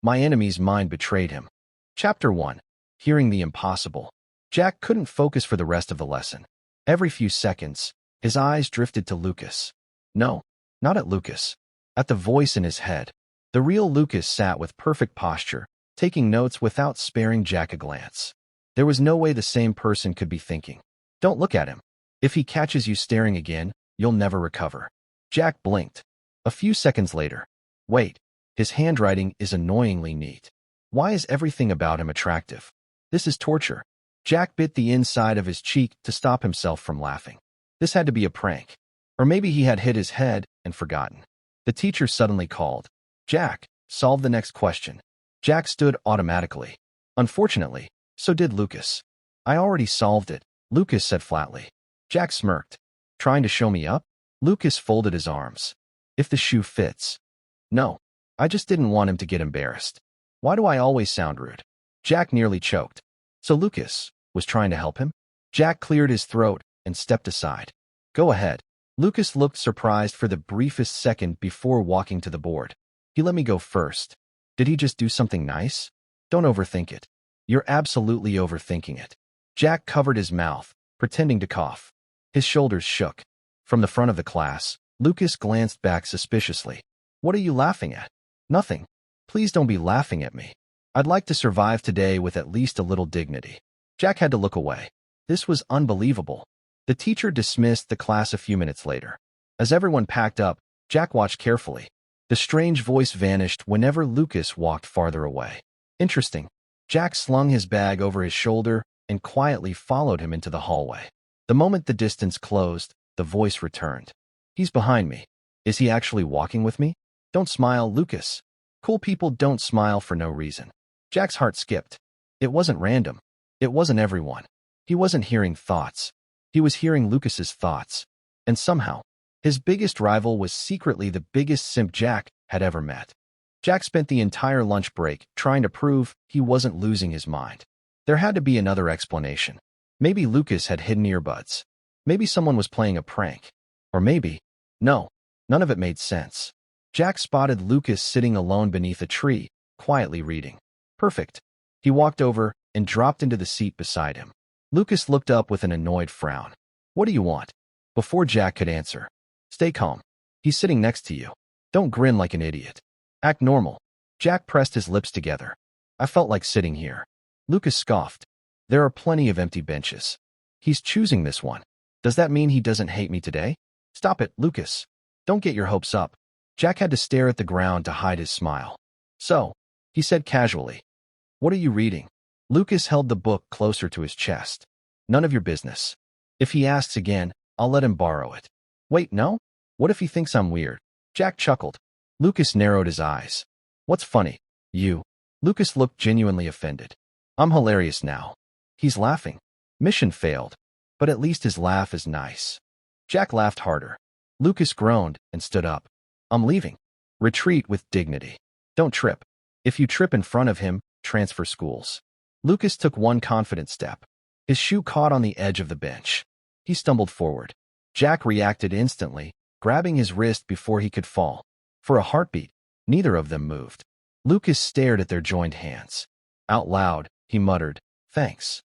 My enemy's mind betrayed him. Chapter 1. Hearing the impossible. Jack couldn't focus for the rest of the lesson. Every few seconds, his eyes drifted to Lucas. No, not at Lucas. At the voice in his head. The real Lucas sat with perfect posture, taking notes without sparing Jack a glance. There was no way the same person could be thinking. Don't look at him. If he catches you staring again, you'll never recover. Jack blinked. A few seconds later. Wait, his handwriting is annoyingly neat. Why is everything about him attractive? This is torture. Jack bit the inside of his cheek to stop himself from laughing. This had to be a prank. Or maybe he had hit his head and forgotten. The teacher suddenly called. Jack, solve the next question. Jack stood automatically. Unfortunately, so did Lucas. I already solved it, Lucas said flatly. Jack smirked. Trying to show me up? Lucas folded his arms. If the shoe fits. No, I just didn't want him to get embarrassed. Why do I always sound rude? Jack nearly choked. So Lucas was trying to help him? Jack cleared his throat and stepped aside. Go ahead. Lucas looked surprised for the briefest second before walking to the board. He let me go first. Did he just do something nice? Don't overthink it. You're absolutely overthinking it. Jack covered his mouth, pretending to cough. His shoulders shook. From the front of the class, Lucas glanced back suspiciously. What are you laughing at? Nothing. Please don't be laughing at me. I'd like to survive today with at least a little dignity. Jack had to look away. This was unbelievable. The teacher dismissed the class a few minutes later. As everyone packed up, Jack watched carefully. The strange voice vanished whenever Lucas walked farther away. Interesting. Jack slung his bag over his shoulder and quietly followed him into the hallway. The moment the distance closed, the voice returned. He's behind me. Is he actually walking with me? Don't smile, Lucas. Cool people don't smile for no reason. Jack's heart skipped. It wasn't random. It wasn't everyone. He wasn't hearing thoughts. He was hearing Lucas's thoughts. And somehow, his biggest rival was secretly the biggest simp Jack had ever met. Jack spent the entire lunch break trying to prove he wasn't losing his mind. There had to be another explanation. Maybe Lucas had hidden earbuds. Maybe someone was playing a prank. Or maybe, no, none of it made sense. Jack spotted Lucas sitting alone beneath a tree, quietly reading. Perfect. He walked over and dropped into the seat beside him. Lucas looked up with an annoyed frown. What do you want? Before Jack could answer. Stay calm. He's sitting next to you. Don't grin like an idiot. Act normal. Jack pressed his lips together. I felt like sitting here. Lucas scoffed. There are plenty of empty benches. He's choosing this one. Does that mean he doesn't hate me today? Stop it, Lucas. Don't get your hopes up. Jack had to stare at the ground to hide his smile. So, he said casually. What are you reading? Lucas held the book closer to his chest. None of your business. If he asks again, I'll let him borrow it. Wait, no? What if he thinks I'm weird? Jack chuckled. Lucas narrowed his eyes. What's funny? You. Lucas looked genuinely offended. I'm hilarious now. He's laughing. Mission failed. But at least his laugh is nice. Jack laughed harder. Lucas groaned and stood up. I'm leaving. Retreat with dignity. Don't trip. If you trip in front of him, transfer schools. Lucas took one confident step. His shoe caught on the edge of the bench. He stumbled forward. Jack reacted instantly, grabbing his wrist before he could fall. For a heartbeat, neither of them moved. Lucas stared at their joined hands. Out loud, he muttered, thanks.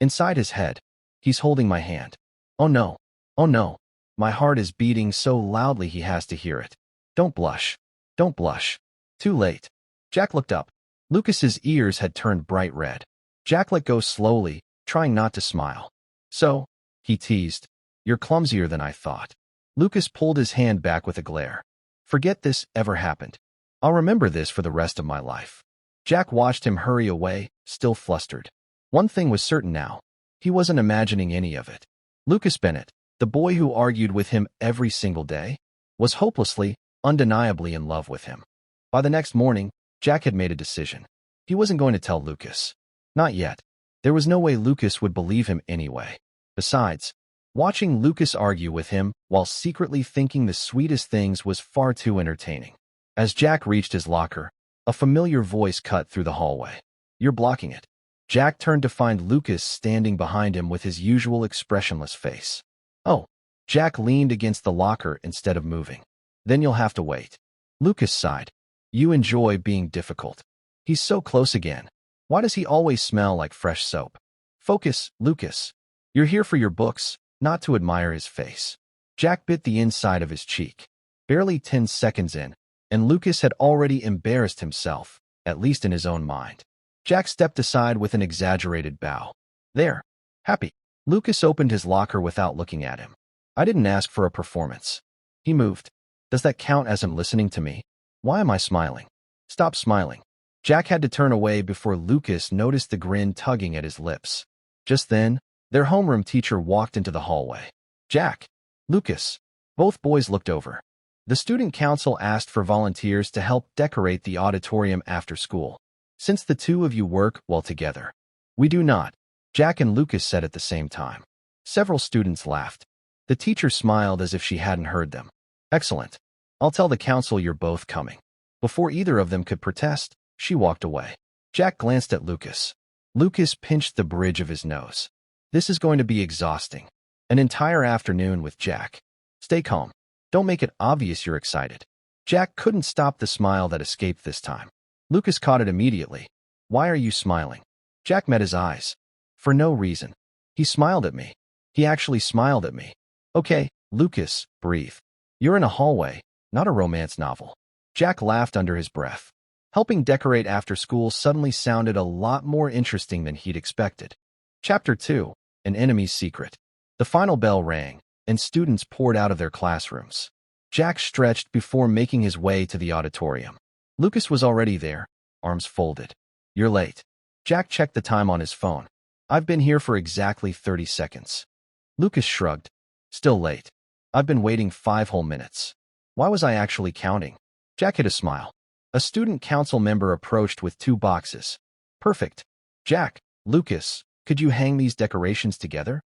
Inside his head, he's holding my hand. Oh no, oh no. My heart is beating so loudly he has to hear it. Don't blush. Don't blush. Too late. Jack looked up. Lucas's ears had turned bright red. Jack let go slowly, trying not to smile. So, he teased, you're clumsier than I thought. Lucas pulled his hand back with a glare. Forget this ever happened. I'll remember this for the rest of my life. Jack watched him hurry away, still flustered. One thing was certain now. He wasn't imagining any of it. Lucas Bennett, the boy who argued with him every single day, was hopelessly, undeniably in love with him. By the next morning, Jack had made a decision. He wasn't going to tell Lucas. Not yet. There was no way Lucas would believe him anyway. Besides, watching Lucas argue with him while secretly thinking the sweetest things was far too entertaining. As Jack reached his locker, a familiar voice cut through the hallway. You're blocking it. Jack turned to find Lucas standing behind him with his usual expressionless face. Oh. Jack leaned against the locker instead of moving. Then you'll have to wait. Lucas sighed. You enjoy being difficult. He's so close again. Why does he always smell like fresh soap? Focus, Lucas. You're here for your books, not to admire his face. Jack bit the inside of his cheek. Barely 10 seconds in, and Lucas had already embarrassed himself, at least in his own mind. Jack stepped aside with an exaggerated bow. There. Happy. Lucas opened his locker without looking at him. I didn't ask for a performance. He moved. Does that count as him listening to me? Why am I smiling? Stop smiling. Jack had to turn away before Lucas noticed the grin tugging at his lips. Just then, their homeroom teacher walked into the hallway. Jack. Lucas. Both boys looked over. The student council asked for volunteers to help decorate the auditorium after school. Since the two of you work well together. We do not. Jack and Lucas said at the same time. Several students laughed. The teacher smiled as if she hadn't heard them. Excellent. I'll tell the council you're both coming. Before either of them could protest, she walked away. Jack glanced at Lucas. Lucas pinched the bridge of his nose. This is going to be exhausting. An entire afternoon with Jack. Stay calm. Don't make it obvious you're excited. Jack couldn't stop the smile that escaped this time. Lucas caught it immediately. Why are you smiling? Jack met his eyes. For no reason. He smiled at me. He actually smiled at me. Okay, Lucas, breathe. You're in a hallway, not a romance novel. Jack laughed under his breath. Helping decorate after school suddenly sounded a lot more interesting than he'd expected. Chapter 2. An Enemy's Secret. The final bell rang, and students poured out of their classrooms. Jack stretched before making his way to the auditorium. Lucas was already there, arms folded. You're late. Jack checked the time on his phone. I've been here for exactly 30 seconds. Lucas shrugged. Still late. I've been waiting 5 whole minutes. Why was I actually counting? Jack hid a smile. A student council member approached with 2 boxes. Perfect. Jack, Lucas, could you hang these decorations together?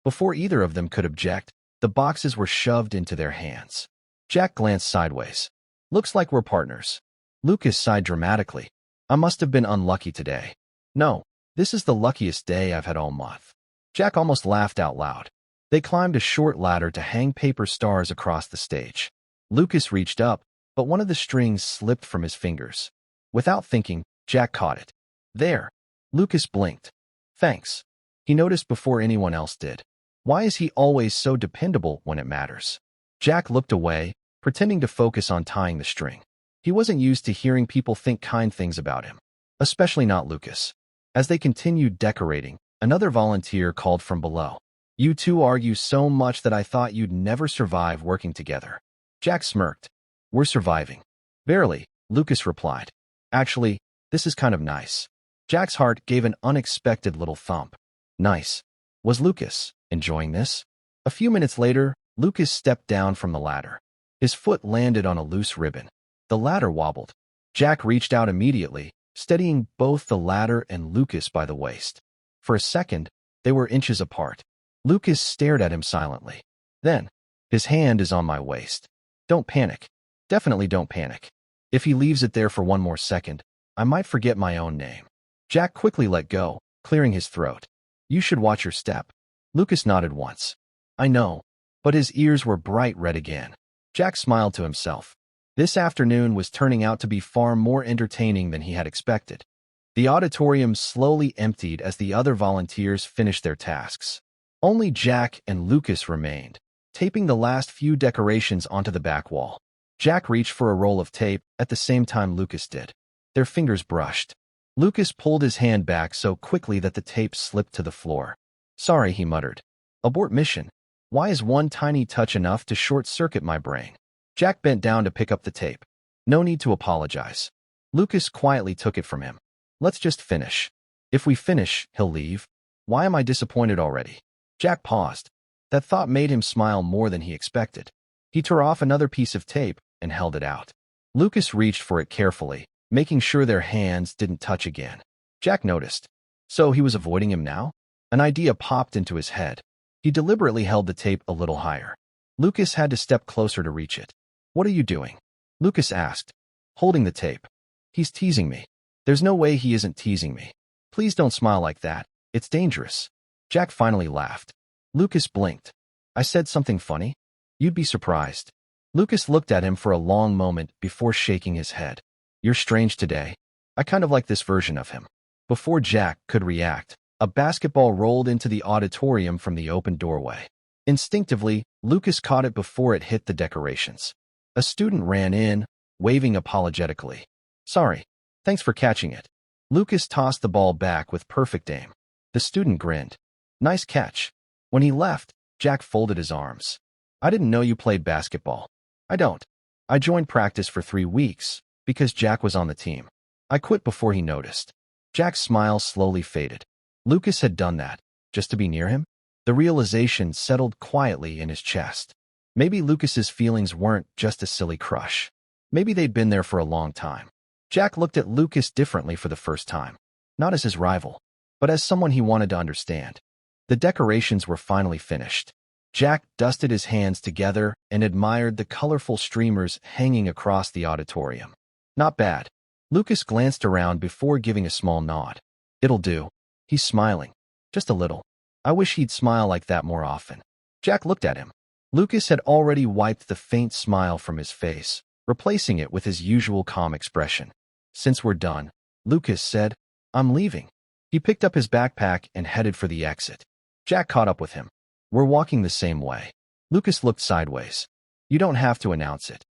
Before either of them could object, the boxes were shoved into their hands. Jack glanced sideways. Looks like we're partners. Lucas sighed dramatically. I must have been unlucky today. No, this is the luckiest day I've had all month. Jack almost laughed out loud. They climbed a short ladder to hang paper stars across the stage. Lucas reached up, but one of the strings slipped from his fingers. Without thinking, Jack caught it. There. Lucas blinked. Thanks. He noticed before anyone else did. Why is he always so dependable when it matters? Jack looked away, pretending to focus on tying the string. He wasn't used to hearing people think kind things about him, especially not Lucas. As they continued decorating, another volunteer called from below. You two argue so much that I thought you'd never survive working together. Jack smirked. We're surviving. Barely, Lucas replied. Actually, this is kind of nice. Jack's heart gave an unexpected little thump. Nice. Was Lucas enjoying this? A few minutes later, Lucas stepped down from the ladder. His foot landed on a loose ribbon. The ladder wobbled. Jack reached out immediately, steadying both the ladder and Lucas by the waist. For a second, they were inches apart. Lucas stared at him silently. Then, his hand is on my waist. Don't panic. Definitely don't panic. If he leaves it there for one more second, I might forget my own name. Jack quickly let go, clearing his throat. You should watch your step. Lucas nodded once. I know, but his ears were bright red again. Jack smiled to himself. This afternoon was turning out to be far more entertaining than he had expected. The auditorium slowly emptied as the other volunteers finished their tasks. Only Jack and Lucas remained, taping the last few decorations onto the back wall. Jack reached for a roll of tape at the same time Lucas did. Their fingers brushed. Lucas pulled his hand back so quickly that the tape slipped to the floor. Sorry, he muttered. Abort mission. Why is one tiny touch enough to short-circuit my brain? Jack bent down to pick up the tape. No need to apologize. Lucas quietly took it from him. Let's just finish. If we finish, he'll leave. Why am I disappointed already? Jack paused. That thought made him smile more than he expected. He tore off another piece of tape and held it out. Lucas reached for it carefully, making sure their hands didn't touch again. Jack noticed. So he was avoiding him now? An idea popped into his head. He deliberately held the tape a little higher. Lucas had to step closer to reach it. What are you doing? Lucas asked, holding the tape. He's teasing me. There's no way he isn't teasing me. Please don't smile like that. It's dangerous. Jack finally laughed. Lucas blinked. I said something funny? You'd be surprised. Lucas looked at him for a long moment before shaking his head. You're strange today. I kind of like this version of him. Before Jack could react, a basketball rolled into the auditorium from the open doorway. Instinctively, Lucas caught it before it hit the decorations. A student ran in, waving apologetically. Sorry. Thanks for catching it. Lucas tossed the ball back with perfect aim. The student grinned. Nice catch. When he left, Jack folded his arms. I didn't know you played basketball. I don't. I joined practice for 3 weeks because Jack was on the team. I quit before he noticed. Jack's smile slowly faded. Lucas had done that just to be near him? The realization settled quietly in his chest. Maybe Lucas's feelings weren't just a silly crush. Maybe they'd been there for a long time. Jack looked at Lucas differently for the first time. Not as his rival, but as someone he wanted to understand. The decorations were finally finished. Jack dusted his hands together and admired the colorful streamers hanging across the auditorium. Not bad. Lucas glanced around before giving a small nod. It'll do. He's smiling. Just a little. I wish he'd smile like that more often. Jack looked at him. Lucas had already wiped the faint smile from his face, replacing it with his usual calm expression. Since we're done, Lucas said, I'm leaving. He picked up his backpack and headed for the exit. Jack caught up with him. We're walking the same way. Lucas looked sideways. You don't have to announce it.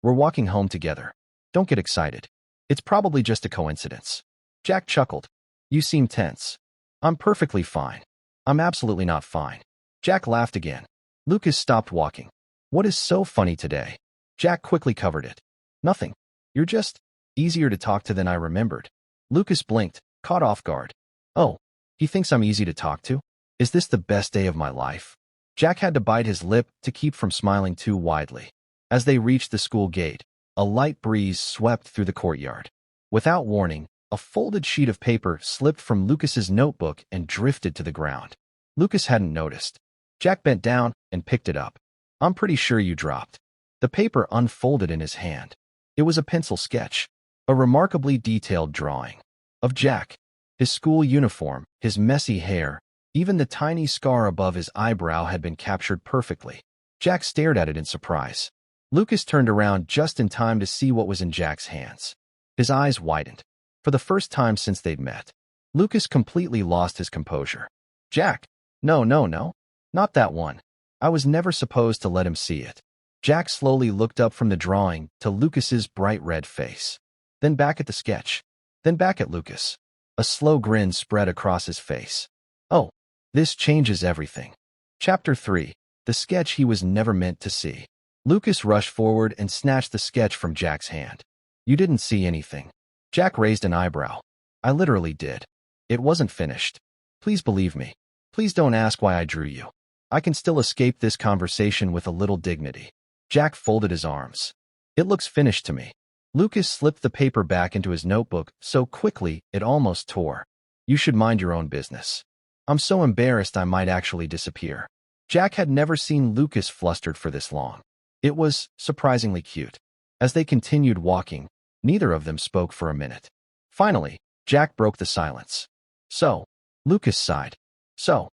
We're walking home together. Don't get excited. It's probably just a coincidence. Jack chuckled. You seem tense. I'm perfectly fine. I'm absolutely not fine. Jack laughed again. Lucas stopped walking. What is so funny today? Jack quickly covered it. Nothing. You're just easier to talk to than I remembered. Lucas blinked, caught off guard. Oh, he thinks I'm easy to talk to? Is this the best day of my life? Jack had to bite his lip to keep from smiling too widely. As they reached the school gate, a light breeze swept through the courtyard. Without warning, a folded sheet of paper slipped from Lucas's notebook and drifted to the ground. Lucas hadn't noticed. Jack bent down and picked it up. I'm pretty sure you dropped. The paper unfolded in his hand. It was a pencil sketch, a remarkably detailed drawing of Jack. His school uniform, his messy hair, even the tiny scar above his eyebrow had been captured perfectly. Jack stared at it in surprise. Lucas turned around just in time to see what was in Jack's hands. His eyes widened. For the first time since they'd met, Lucas completely lost his composure. Jack, no, not that one. I was never supposed to let him see it. Jack slowly looked up from the drawing to Lucas's bright red face. Then back at the sketch. Then back at Lucas. A slow grin spread across his face. Oh, this changes everything. Chapter 3. The sketch he was never meant to see. Lucas rushed forward and snatched the sketch from Jack's hand. You didn't see anything. Jack raised an eyebrow. I literally did. It wasn't finished. Please believe me. Please don't ask why I drew you. I can still escape this conversation with a little dignity. Jack folded his arms. It looks finished to me. Lucas slipped the paper back into his notebook so quickly it almost tore. You should mind your own business. I'm so embarrassed I might actually disappear. Jack had never seen Lucas flustered for this long. It was surprisingly cute. As they continued walking, neither of them spoke for a minute. Finally, Jack broke the silence. So, Lucas sighed. So,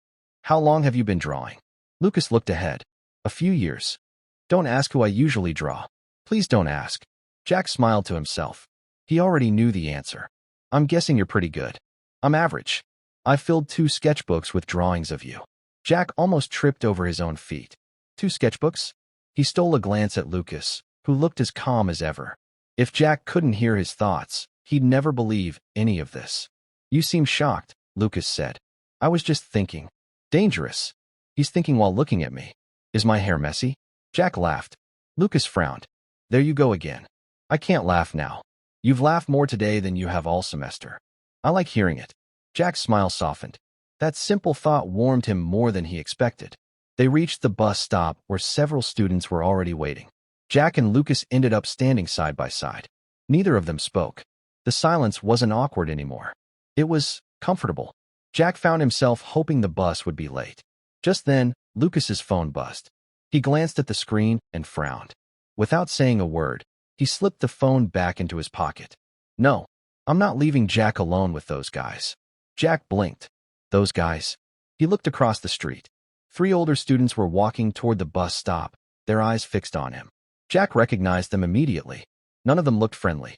how long have you been drawing? Lucas looked ahead. A few years. Don't ask who I usually draw. Please don't ask. Jack smiled to himself. He already knew the answer. I'm guessing you're pretty good. I'm average. I filled 2 sketchbooks with drawings of you. Jack almost tripped over his own feet. 2 sketchbooks? He stole a glance at Lucas, who looked as calm as ever. If Jack couldn't hear his thoughts, he'd never believe any of this. You seem shocked, Lucas said. I was just thinking. Dangerous. He's thinking while looking at me. Is my hair messy? Jack laughed. Lucas frowned. There you go again. I can't laugh now. You've laughed more today than you have all semester. I like hearing it. Jack's smile softened. That simple thought warmed him more than he expected. They reached the bus stop where several students were already waiting. Jack and Lucas ended up standing side by side. Neither of them spoke. The silence wasn't awkward anymore. It was comfortable. Jack found himself hoping the bus would be late. Just then, Lucas's phone buzzed. He glanced at the screen and frowned. Without saying a word, he slipped the phone back into his pocket. No, I'm not leaving Jack alone with those guys. Jack blinked. Those guys. He looked across the street. 3 older students were walking toward the bus stop, their eyes fixed on him. Jack recognized them immediately. None of them looked friendly.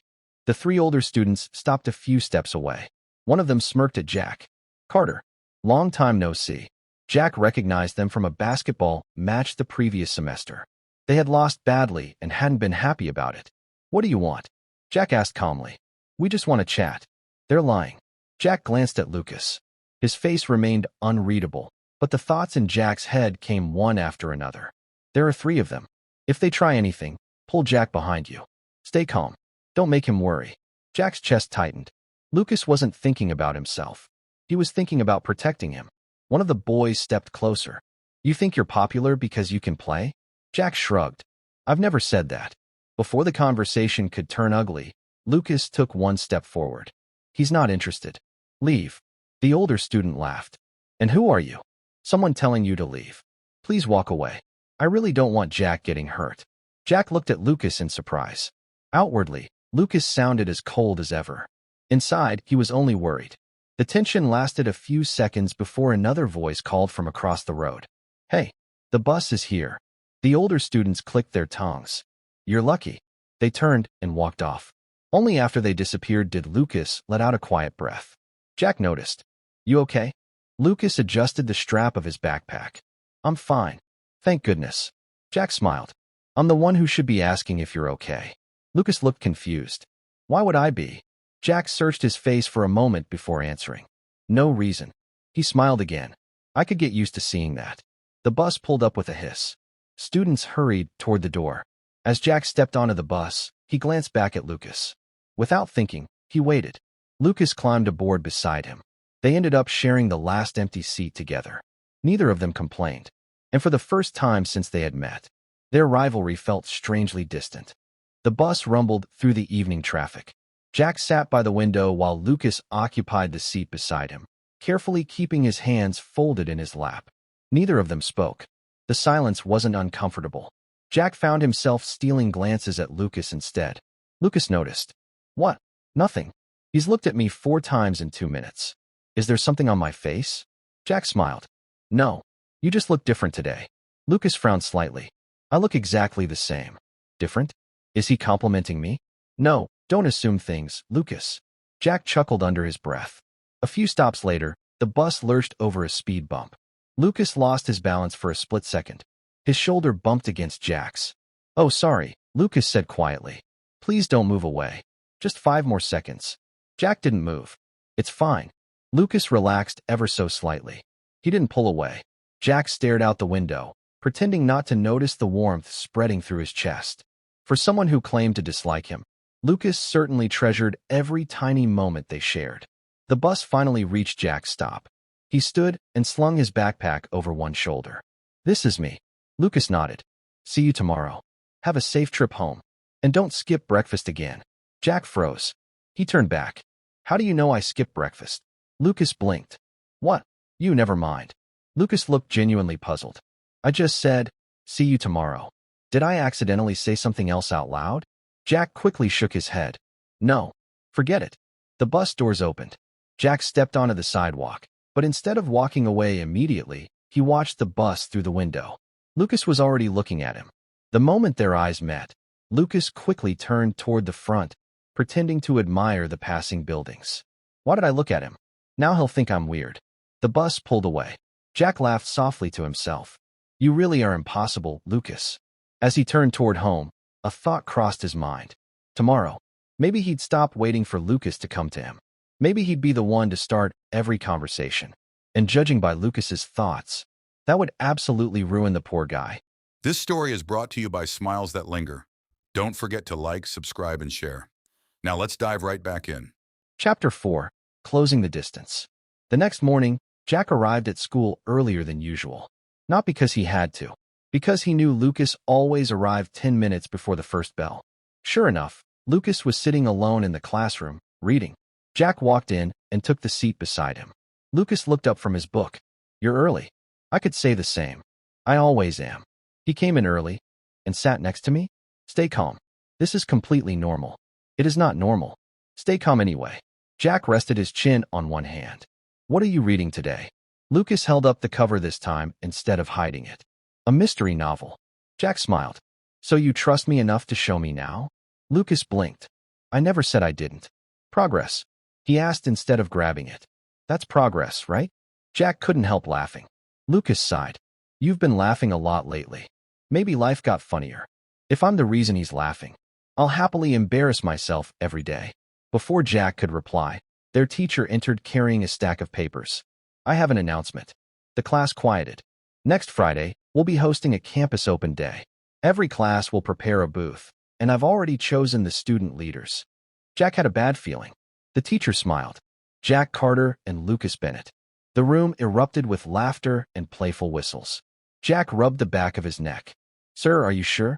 The three older students stopped a few steps away. One of them smirked at Jack. Carter. Long time no see. Jack recognized them from a basketball match the previous semester. They had lost badly and hadn't been happy about it. What do you want? Jack asked calmly. We just want to chat. They're lying. Jack glanced at Lucas. His face remained unreadable, but the thoughts in Jack's head came one after another. There are three of them. If they try anything, pull Jack behind you. Stay calm. Don't make him worry. Jack's chest tightened. Lucas wasn't thinking about himself. He was thinking about protecting him. One of the boys stepped closer. You think you're popular because you can play? Jack shrugged. I've never said that. Before the conversation could turn ugly, Lucas took one step forward. He's not interested. Leave. The older student laughed. And who are you? Someone telling you to leave. Please walk away. I really don't want Jack getting hurt. Jack looked at Lucas in surprise. Outwardly, Lucas sounded as cold as ever. Inside, he was only worried. The tension lasted a few seconds before another voice called from across the road. Hey, the bus is here. The older students clicked their tongues. You're lucky. They turned and walked off. Only after they disappeared did Lucas let out a quiet breath. Jack noticed. You okay? Lucas adjusted the strap of his backpack. I'm fine. Thank goodness. Jack smiled. I'm the one who should be asking if you're okay. Lucas looked confused. Why would I be? Jack searched his face for a moment before answering. No reason. He smiled again. I could get used to seeing that. The bus pulled up with a hiss. Students hurried toward the door. As Jack stepped onto the bus, he glanced back at Lucas. Without thinking, he waited. Lucas climbed aboard beside him. They ended up sharing the last empty seat together. Neither of them complained. And for the first time since they had met, their rivalry felt strangely distant. The bus rumbled through the evening traffic. Jack sat by the window while Lucas occupied the seat beside him, carefully keeping his hands folded in his lap. Neither of them spoke. The silence wasn't uncomfortable. Jack found himself stealing glances at Lucas instead. Lucas noticed. What? Nothing. He's looked at me 4 times in 2 minutes. Is there something on my face? Jack smiled. No. You just look different today. Lucas frowned slightly. I look exactly the same. Different? Is he complimenting me? No, don't assume things, Lucas. Jack chuckled under his breath. A few stops later, the bus lurched over a speed bump. Lucas lost his balance for a split second. His shoulder bumped against Jack's. Oh, sorry, Lucas said quietly. Please don't move away. Just 5 more seconds. Jack didn't move. It's fine. Lucas relaxed ever so slightly. He didn't pull away. Jack stared out the window, pretending not to notice the warmth spreading through his chest. For someone who claimed to dislike him, Lucas certainly treasured every tiny moment they shared. The bus finally reached Jack's stop. He stood and slung his backpack over one shoulder. This is me. Lucas nodded. See you tomorrow. Have a safe trip home. And don't skip breakfast again. Jack froze. He turned back. How do you know I skipped breakfast? Lucas blinked. What? You never mind. Lucas looked genuinely puzzled. I just said, see you tomorrow. Did I accidentally say something else out loud? Jack quickly shook his head. No. Forget it. The bus doors opened. Jack stepped onto the sidewalk, but instead of walking away immediately, he watched the bus through the window. Lucas was already looking at him. The moment their eyes met, Lucas quickly turned toward the front, pretending to admire the passing buildings. Why did I look at him? Now he'll think I'm weird. The bus pulled away. Jack laughed softly to himself. You really are impossible, Lucas. As he turned toward home, a thought crossed his mind. Tomorrow, maybe he'd stop waiting for Lucas to come to him. Maybe he'd be the one to start every conversation. And judging by Lucas's thoughts, that would absolutely ruin the poor guy. This story is brought to you by Smiles That Linger. Don't forget to like, subscribe, and share. Now let's dive right back in. Chapter 4. Closing the Distance. The next morning, Jack arrived at school earlier than usual. Not because he had to, because he knew Lucas always arrived 10 minutes before the first bell. Sure enough, Lucas was sitting alone in the classroom, reading. Jack walked in and took the seat beside him. Lucas looked up from his book. You're early. I could say the same. I always am. He came in early and sat next to me. Stay calm. This is completely normal. It is not normal. Stay calm anyway. Jack rested his chin on one hand. What are you reading today? Lucas held up the cover this time instead of hiding it. A mystery novel. Jack smiled. So you trust me enough to show me now? Lucas blinked. I never said I didn't. Progress, he asked instead of grabbing it. That's progress, right? Jack couldn't help laughing. Lucas sighed. You've been laughing a lot lately. Maybe life got funnier. If I'm the reason he's laughing, I'll happily embarrass myself every day. Before Jack could reply, their teacher entered carrying a stack of papers. I have an announcement. The class quieted. Next Friday, we'll be hosting a campus open day. Every class will prepare a booth, and I've already chosen the student leaders. Jack had a bad feeling. The teacher smiled. Jack Carter and Lucas Bennett. The room erupted with laughter and playful whistles. Jack rubbed the back of his neck. Sir, are you sure?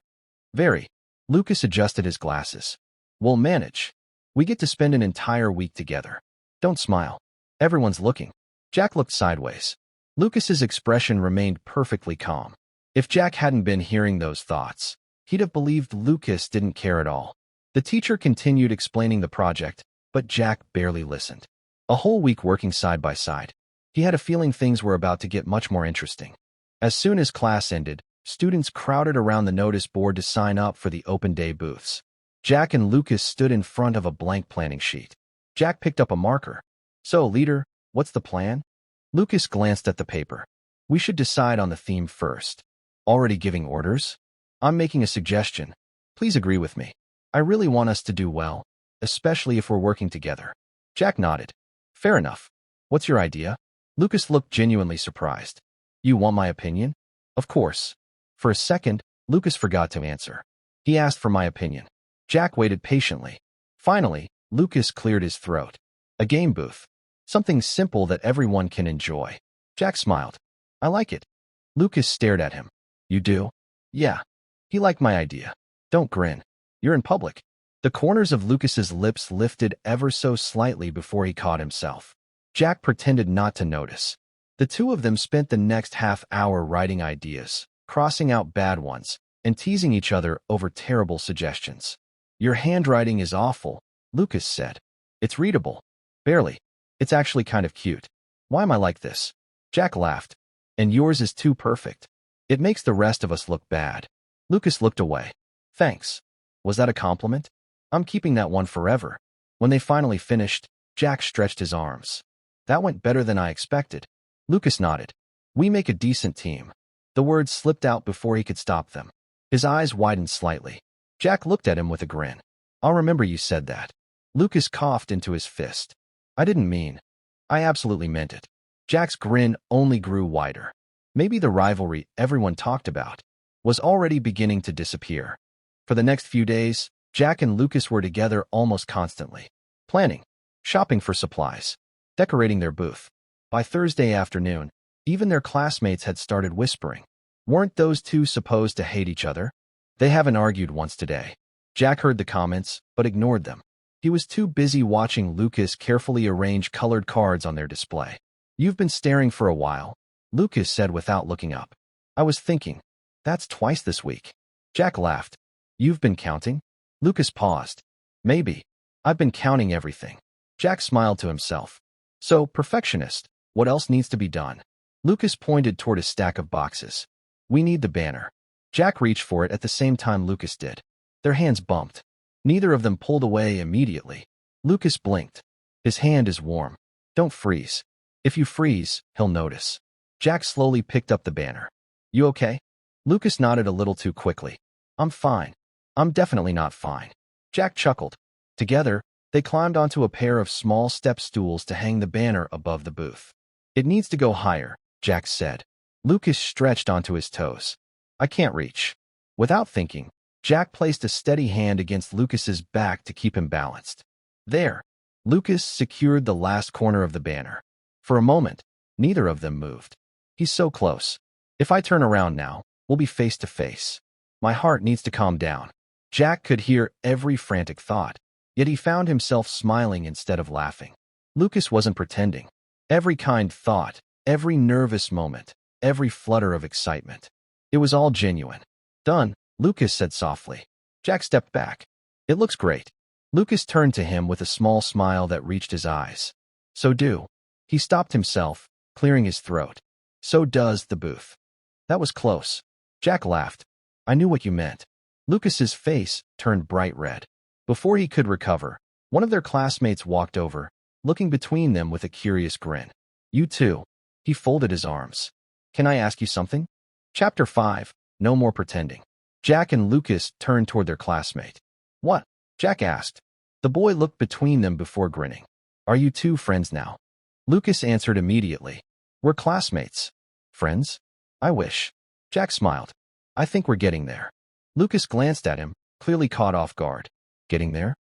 Very. Lucas adjusted his glasses. We'll manage. We get to spend an entire week together. Don't smile. Everyone's looking. Jack looked sideways. Lucas's expression remained perfectly calm. If Jack hadn't been hearing those thoughts, he'd have believed Lucas didn't care at all. The teacher continued explaining the project, but Jack barely listened. A whole week working side by side. He had a feeling things were about to get much more interesting. As soon as class ended, students crowded around the notice board to sign up for the open day booths. Jack and Lucas stood in front of a blank planning sheet. Jack picked up a marker. So, leader, what's the plan? Lucas glanced at the paper. We should decide on the theme first. Already giving orders? I'm making a suggestion. Please agree with me. I really want us to do well, especially if we're working together. Jack nodded. Fair enough. What's your idea? Lucas looked genuinely surprised. You want my opinion? Of course. For a second, Lucas forgot to answer. He asked for my opinion. Jack waited patiently. Finally, Lucas cleared his throat. A game booth. Something simple that everyone can enjoy. Jack smiled. I like it. Lucas stared at him. You do? Yeah. He liked my idea. Don't grin. You're in public. The corners of Lucas's lips lifted ever so slightly before he caught himself. Jack pretended not to notice. The two of them spent the next half hour writing ideas, crossing out bad ones, and teasing each other over terrible suggestions. Your handwriting is awful, Lucas said. It's readable. Barely. It's actually kind of cute. Why am I like this? Jack laughed. And yours is too perfect. It makes the rest of us look bad. Lucas looked away. Thanks. Was that a compliment? I'm keeping that one forever. When they finally finished, Jack stretched his arms. That went better than I expected. Lucas nodded. We make a decent team. The words slipped out before he could stop them. His eyes widened slightly. Jack looked at him with a grin. I'll remember you said that. Lucas coughed into his fist. I didn't mean. I absolutely meant it. Jack's grin only grew wider. Maybe the rivalry everyone talked about was already beginning to disappear. For the next few days, Jack and Lucas were together almost constantly. Planning, shopping for supplies, decorating their booth. By Thursday afternoon, even their classmates had started whispering. Weren't those two supposed to hate each other? They haven't argued once today. Jack heard the comments, but ignored them. He was too busy watching Lucas carefully arrange colored cards on their display. You've been staring for a while, Lucas said without looking up. I was thinking. That's twice this week. Jack laughed. You've been counting? Lucas paused. Maybe. I've been counting everything. Jack smiled to himself. So, perfectionist, what else needs to be done? Lucas pointed toward a stack of boxes. We need the banner. Jack reached for it at the same time Lucas did. Their hands bumped. Neither of them pulled away immediately. Lucas blinked. His hand is warm. Don't freeze. If you freeze, he'll notice. Jack slowly picked up the banner. You okay? Lucas nodded a little too quickly. I'm fine. I'm definitely not fine. Jack chuckled. Together, they climbed onto a pair of small step stools to hang the banner above the booth. It needs to go higher, Jack said. Lucas stretched onto his toes. I can't reach. Without thinking, Jack placed a steady hand against Lucas's back to keep him balanced. There, Lucas secured the last corner of the banner. For a moment, neither of them moved. He's so close. If I turn around now, we'll be face to face. My heart needs to calm down. Jack could hear every frantic thought, yet he found himself smiling instead of laughing. Lucas wasn't pretending. Every kind thought, every nervous moment, every flutter of excitement. It was all genuine. Done, Lucas said softly. Jack stepped back. It looks great. Lucas turned to him with a small smile that reached his eyes. So do. He stopped himself, clearing his throat. So does the booth. That was close. Jack laughed. I knew what you meant. Lucas's face turned bright red. Before he could recover, one of their classmates walked over, looking between them with a curious grin. You too. He folded his arms. Can I ask you something? Chapter 5. No more pretending. Jack and Lucas turned toward their classmate. What? Jack asked. The boy looked between them before grinning. Are you two friends now? Lucas answered immediately. We're classmates. Friends? I wish. Jack smiled. I think we're getting there. Lucas glanced at him, clearly caught off guard. Getting there?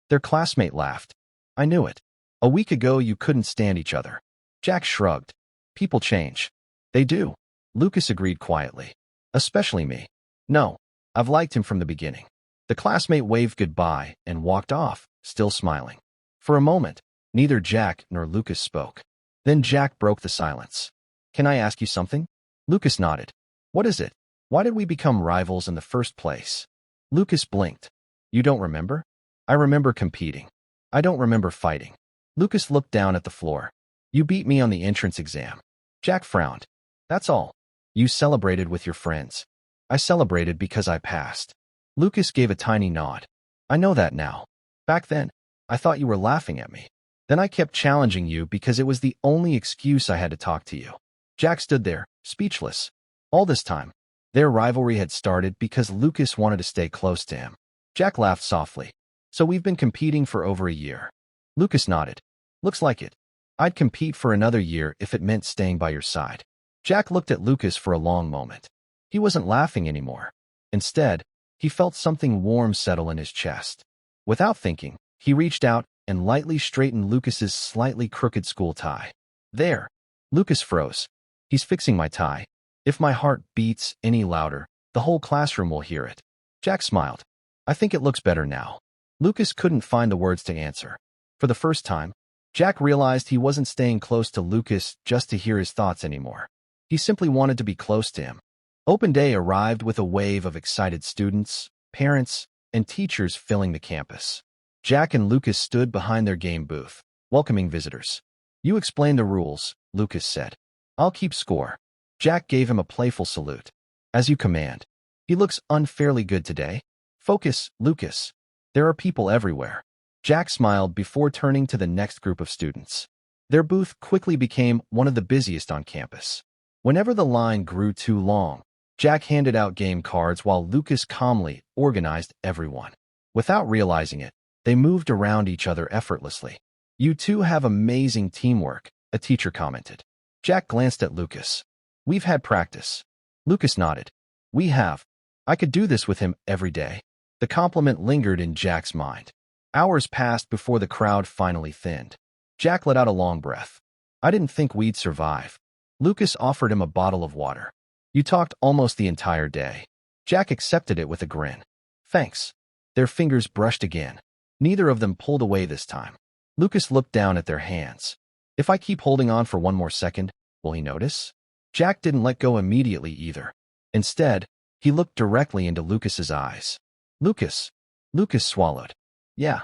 Their classmate laughed. I knew it. A week ago you couldn't stand each other. Jack shrugged. People change. They do. Lucas agreed quietly. Especially me. No, I've liked him from the beginning. The classmate waved goodbye and walked off, still smiling. For a moment, neither Jack nor Lucas spoke. Then Jack broke the silence. Can I ask you something? Lucas nodded. What is it? Why did we become rivals in the first place? Lucas blinked. You don't remember? I remember competing. I don't remember fighting. Lucas looked down at the floor. You beat me on the entrance exam. Jack frowned. That's all. You celebrated with your friends. I celebrated because I passed. Lucas gave a tiny nod. I know that now. Back then, I thought you were laughing at me. Then I kept challenging you because it was the only excuse I had to talk to you. Jack stood there, speechless. All this time, their rivalry had started because Lucas wanted to stay close to him. Jack laughed softly. So we've been competing for over a year. Lucas nodded. Looks like it. I'd compete for another year if it meant staying by your side. Jack looked at Lucas for a long moment. He wasn't laughing anymore. Instead, he felt something warm settle in his chest. Without thinking, he reached out and lightly straightened Lucas's slightly crooked school tie. There. Lucas froze. He's fixing my tie. If my heart beats any louder, the whole classroom will hear it. Jack smiled. I think it looks better now. Lucas couldn't find the words to answer. For the first time, Jack realized he wasn't staying close to Lucas just to hear his thoughts anymore. He simply wanted to be close to him. Open day arrived with a wave of excited students, parents, and teachers filling the campus. Jack and Lucas stood behind their game booth, welcoming visitors. You explain the rules, Lucas said. I'll keep score. Jack gave him a playful salute. As you command. He looks unfairly good today. Focus, Lucas. There are people everywhere. Jack smiled before turning to the next group of students. Their booth quickly became one of the busiest on campus. Whenever the line grew too long, Jack handed out game cards while Lucas calmly organized everyone. Without realizing it, they moved around each other effortlessly. You two have amazing teamwork, a teacher commented. Jack glanced at Lucas. We've had practice. Lucas nodded. We have. I could do this with him every day. The compliment lingered in Jack's mind. Hours passed before the crowd finally thinned. Jack let out a long breath. I didn't think we'd survive. Lucas offered him a bottle of water. You talked almost the entire day. Jack accepted it with a grin. Thanks. Their fingers brushed again. Neither of them pulled away this time. Lucas looked down at their hands. If I keep holding on for one more second, will he notice? Jack didn't let go immediately either. Instead, he looked directly into Lucas's eyes. Lucas. Lucas swallowed. Yeah.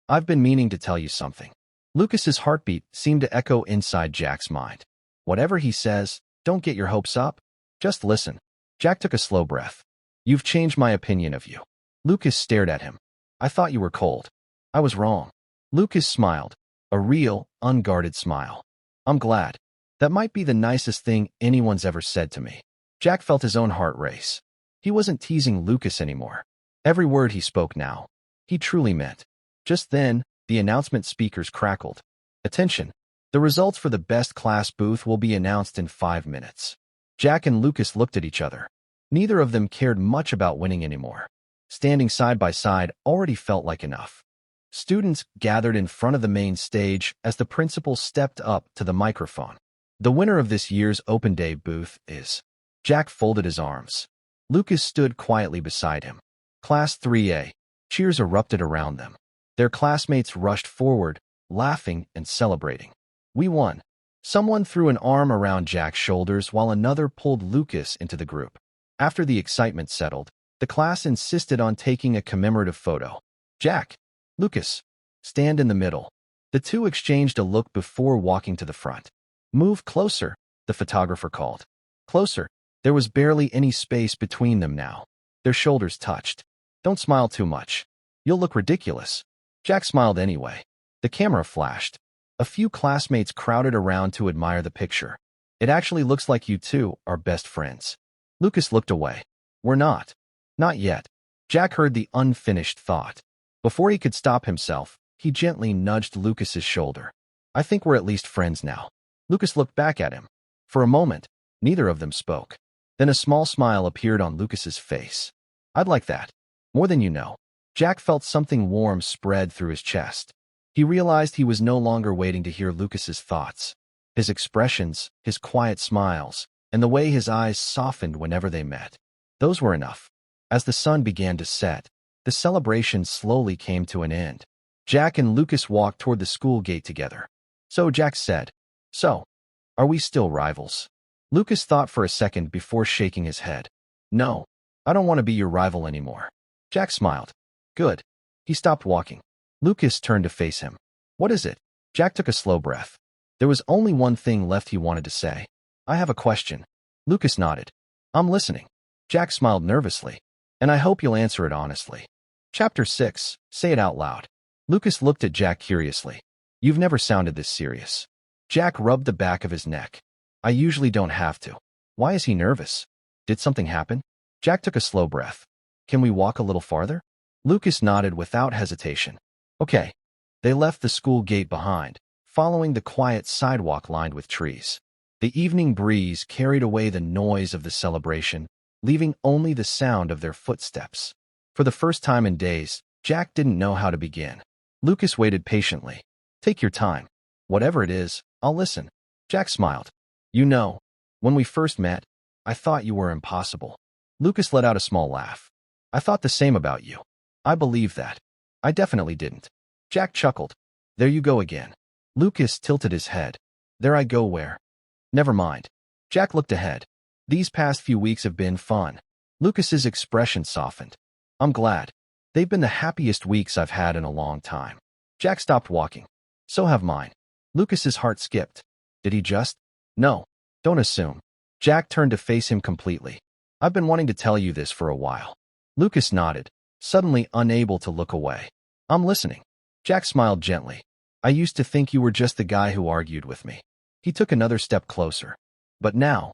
I've been meaning to tell you something. Lucas's heartbeat seemed to echo inside Jack's mind. Whatever he says, don't get your hopes up. Just listen. Jack took a slow breath. You've changed my opinion of you. Lucas stared at him. I thought you were cold. I was wrong. Lucas smiled. A real, unguarded smile. I'm glad. That might be the nicest thing anyone's ever said to me. Jack felt his own heart race. He wasn't teasing Lucas anymore. Every word he spoke now, he truly meant. Just then, the announcement speakers crackled. Attention! The results for the best class booth will be announced in 5 minutes. Jack and Lucas looked at each other. Neither of them cared much about winning anymore. Standing side by side already felt like enough. Students gathered in front of the main stage as the principal stepped up to the microphone. The winner of this year's Open Day booth is... Jack folded his arms. Lucas stood quietly beside him. Class 3A. Cheers erupted around them. Their classmates rushed forward, laughing and celebrating. We won. Someone threw an arm around Jack's shoulders while another pulled Lucas into the group. After the excitement settled, the class insisted on taking a commemorative photo. Jack, Lucas, stand in the middle. The two exchanged a look before walking to the front. Move closer, the photographer called. Closer. There was barely any space between them now. Their shoulders touched. Don't smile too much. You'll look ridiculous. Jack smiled anyway. The camera flashed. A few classmates crowded around to admire the picture. It actually looks like you two are best friends. Lucas looked away. We're not. Not yet. Jack heard the unfinished thought. Before he could stop himself, he gently nudged Lucas's shoulder. I think we're at least friends now. Lucas looked back at him. For a moment, neither of them spoke. Then a small smile appeared on Lucas's face. I'd like that. More than you know. Jack felt something warm spread through his chest. He realized he was no longer waiting to hear Lucas's thoughts. His expressions, his quiet smiles, and the way his eyes softened whenever they met. Those were enough. As the sun began to set, the celebration slowly came to an end. Jack and Lucas walked toward the school gate together. So Jack said, So, are we still rivals? Lucas thought for a second before shaking his head. No, I don't want to be your rival anymore. Jack smiled. Good. He stopped walking. Lucas turned to face him. What is it? Jack took a slow breath. There was only one thing left he wanted to say. I have a question. Lucas nodded. I'm listening. Jack smiled nervously. And I hope you'll answer it honestly. Chapter 6. Say it out loud. Lucas looked at Jack curiously. You've never sounded this serious. Jack rubbed the back of his neck. I usually don't have to. Why is he nervous? Did something happen? Jack took a slow breath. Can we walk a little farther? Lucas nodded without hesitation. Okay. They left the school gate behind, following the quiet sidewalk lined with trees. The evening breeze carried away the noise of the celebration, leaving only the sound of their footsteps. For the first time in days, Jack didn't know how to begin. Lucas waited patiently. Take your time. Whatever it is, I'll listen. Jack smiled. You know, when we first met, I thought you were impossible. Lucas let out a small laugh. I thought the same about you. I believe that. I definitely didn't. Jack chuckled. There you go again. Lucas tilted his head. There I go where? Never mind. Jack looked ahead. These past few weeks have been fun. Lucas's expression softened. I'm glad. They've been the happiest weeks I've had in a long time. Jack stopped walking. So have mine. Lucas's heart skipped. Did he just? No. Don't assume. Jack turned to face him completely. I've been wanting to tell you this for a while. Lucas nodded, suddenly unable to look away. I'm listening. Jack smiled gently. I used to think you were just the guy who argued with me. He took another step closer. But now,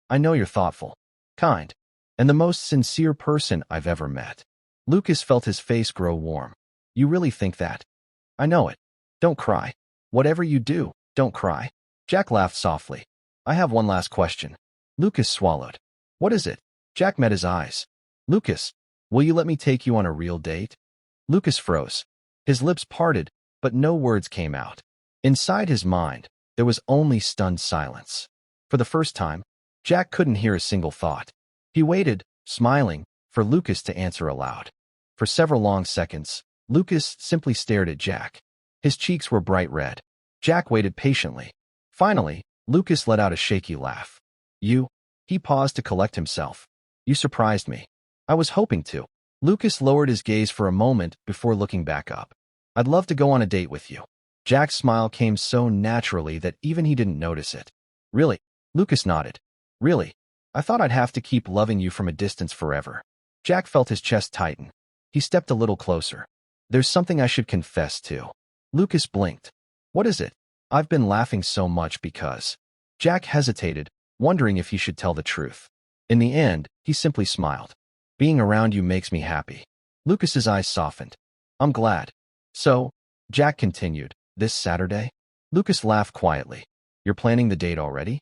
I know you're thoughtful, kind, and the most sincere person I've ever met. Lucas felt his face grow warm. You really think that? I know it. Don't cry. Whatever you do, don't cry. Jack laughed softly. I have one last question. Lucas swallowed. What is it? Jack met his eyes. Lucas, will you let me take you on a real date? Lucas froze. His lips parted, but no words came out. Inside his mind, there was only stunned silence. For the first time, Jack couldn't hear a single thought. He waited, smiling, for Lucas to answer aloud. For several long seconds, Lucas simply stared at Jack. His cheeks were bright red. Jack waited patiently. Finally, Lucas let out a shaky laugh. You? He paused to collect himself. You surprised me. I was hoping to. Lucas lowered his gaze for a moment before looking back up. I'd love to go on a date with you. Jack's smile came so naturally that even he didn't notice it. Really? Lucas nodded. Really? I thought I'd have to keep loving you from a distance forever. Jack felt his chest tighten. He stepped a little closer. There's something I should confess to. Lucas blinked. What is it? I've been laughing so much because... Jack hesitated, wondering if he should tell the truth. In the end, he simply smiled. Being around you makes me happy. Lucas's eyes softened. I'm glad. So, Jack continued, this Saturday? Lucas laughed quietly. You're planning the date already?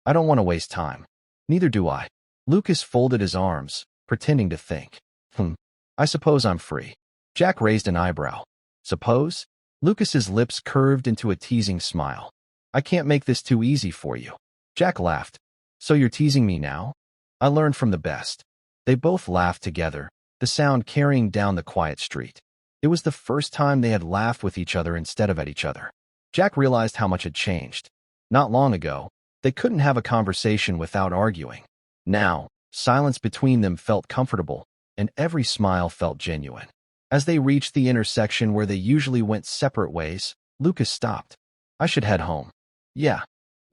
I don't want to waste time. Neither do I. Lucas folded his arms, pretending to think. I suppose I'm free. Jack raised an eyebrow. Suppose? Lucas's lips curved into a teasing smile. I can't make this too easy for you. Jack laughed. So you're teasing me now? I learned from the best. They both laughed together, the sound carrying down the quiet street. It was the first time they had laughed with each other instead of at each other. Jack realized how much had changed. Not long ago, they couldn't have a conversation without arguing. Now, silence between them felt comfortable, and every smile felt genuine. As they reached the intersection where they usually went separate ways, Lucas stopped. I should head home. Yeah.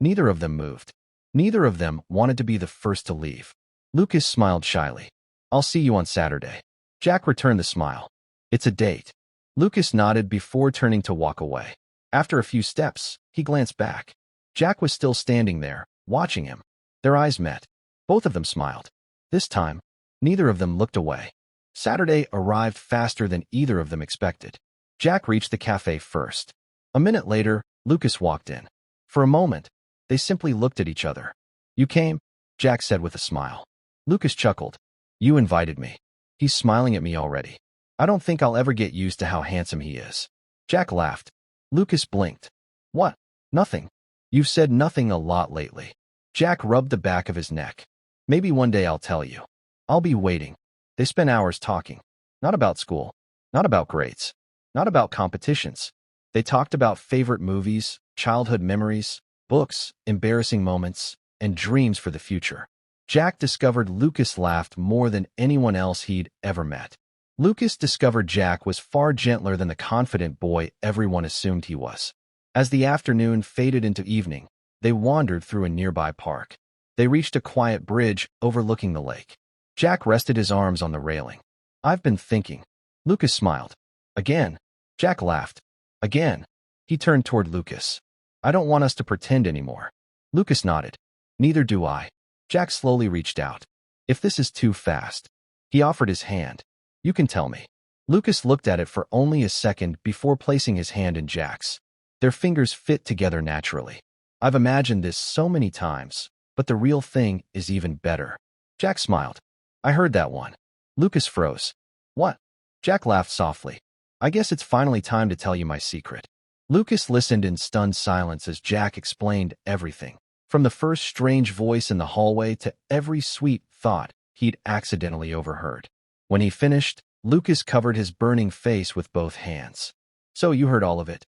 Neither of them moved. Neither of them wanted to be the first to leave. Lucas smiled shyly. I'll see you on Saturday. Jack returned the smile. It's a date. Lucas nodded before turning to walk away. After a few steps, he glanced back. Jack was still standing there, watching him. Their eyes met. Both of them smiled. This time, neither of them looked away. Saturday arrived faster than either of them expected. Jack reached the cafe first. A minute later, Lucas walked in. For a moment, they simply looked at each other. "You came?" Jack said with a smile. Lucas chuckled. "You invited me." He's smiling at me already. I don't think I'll ever get used to how handsome he is. Jack laughed. Lucas blinked. "What?" "Nothing. You've said nothing a lot lately." Jack rubbed the back of his neck. "Maybe one day I'll tell you. I'll be waiting." They spent hours talking. Not about school. Not about grades. Not about competitions. They talked about favorite movies, childhood memories, books, embarrassing moments, and dreams for the future. Jack discovered Lucas laughed more than anyone else he'd ever met. Lucas discovered Jack was far gentler than the confident boy everyone assumed he was. As the afternoon faded into evening, they wandered through a nearby park. They reached a quiet bridge overlooking the lake. Jack rested his arms on the railing. "I've been thinking." Lucas smiled. "Again?" Jack laughed. "Again." He turned toward Lucas. "I don't want us to pretend anymore." Lucas nodded. "Neither do I." Jack slowly reached out. "If this is too fast." He offered his hand. "You can tell me." Lucas looked at it for only a second before placing his hand in Jack's. Their fingers fit together naturally. "I've imagined this so many times, but the real thing is even better." Jack smiled. "I heard that one." Lucas froze. "What?" Jack laughed softly. "I guess it's finally time to tell you my secret." Lucas listened in stunned silence as Jack explained everything, from the first strange voice in the hallway to every sweet thought he'd accidentally overheard. When he finished, Lucas covered his burning face with both hands. "So you heard all of it?"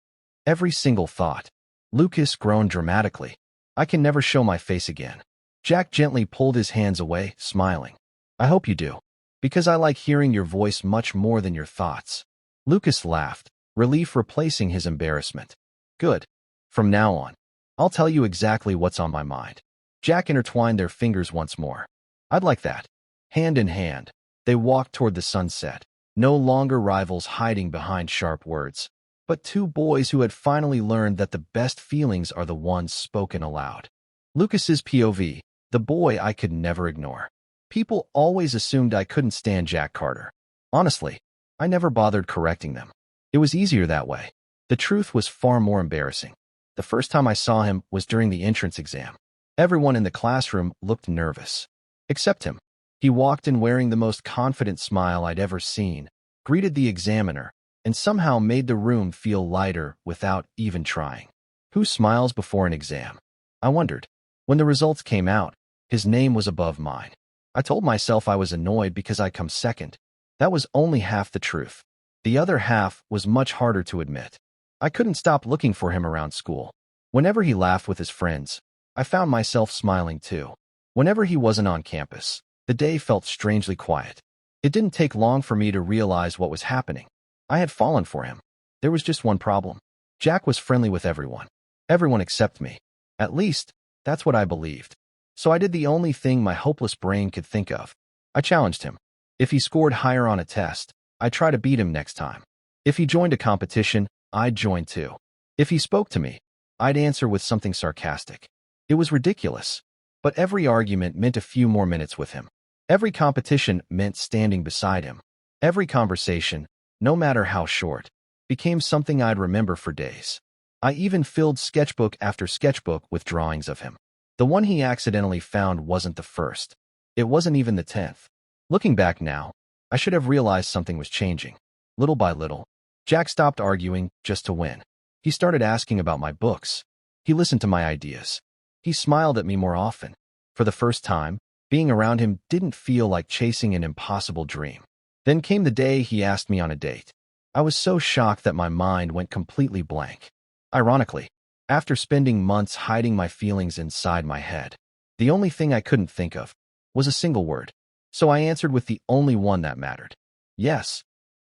"Every single thought." Lucas groaned dramatically. "I can never show my face again." Jack gently pulled his hands away, smiling. "I hope you do, because I like hearing your voice much more than your thoughts." Lucas laughed, relief replacing his embarrassment. "Good. From now on, I'll tell you exactly what's on my mind." Jack intertwined their fingers once more. "I'd like that." Hand in hand, they walked toward the sunset, no longer rivals hiding behind sharp words, but two boys who had finally learned that the best feelings are the ones spoken aloud. Lucas's POV, the boy I could never ignore. People always assumed I couldn't stand Jack Carter. Honestly, I never bothered correcting them. It was easier that way. The truth was far more embarrassing. The first time I saw him was during the entrance exam. Everyone in the classroom looked nervous. Except him. He walked in wearing the most confident smile I'd ever seen, greeted the examiner, and somehow made the room feel lighter without even trying. Who smiles before an exam? I wondered. When the results came out, his name was above mine. I told myself I was annoyed because I'd come second. That was only half the truth. The other half was much harder to admit. I couldn't stop looking for him around school. Whenever he laughed with his friends, I found myself smiling too. Whenever he wasn't on campus, the day felt strangely quiet. It didn't take long for me to realize what was happening. I had fallen for him. There was just one problem. Jack was friendly with everyone. Everyone except me. At least, that's what I believed. So I did the only thing my hopeless brain could think of. I challenged him. If he scored higher on a test, I'd try to beat him next time. If he joined a competition, I'd join too. If he spoke to me, I'd answer with something sarcastic. It was ridiculous, but every argument meant a few more minutes with him. Every competition meant standing beside him. Every conversation, no matter how short, became something I'd remember for days. I even filled sketchbook after sketchbook with drawings of him. The one he accidentally found wasn't the first. It wasn't even the 10th. Looking back now, I should have realized something was changing. Little by little, Jack stopped arguing just to win. He started asking about my books. He listened to my ideas. He smiled at me more often. For the first time, being around him didn't feel like chasing an impossible dream. Then came the day he asked me on a date. I was so shocked that my mind went completely blank. Ironically, after spending months hiding my feelings inside my head, the only thing I couldn't think of was a single word. So I answered with the only one that mattered. Yes.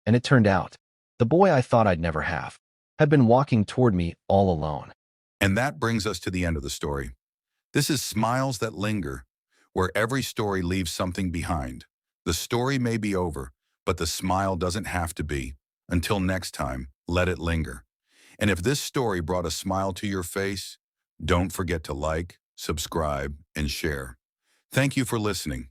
And it turned out, the boy I thought I'd never have had been walking toward me all alone. And that brings us to the end of the story. This is Smiles That Linger, where every story leaves something behind. The story may be over, but the smile doesn't have to be. Until next time, let it linger. And if this story brought a smile to your face, don't forget to like, subscribe, and share. Thank you for listening.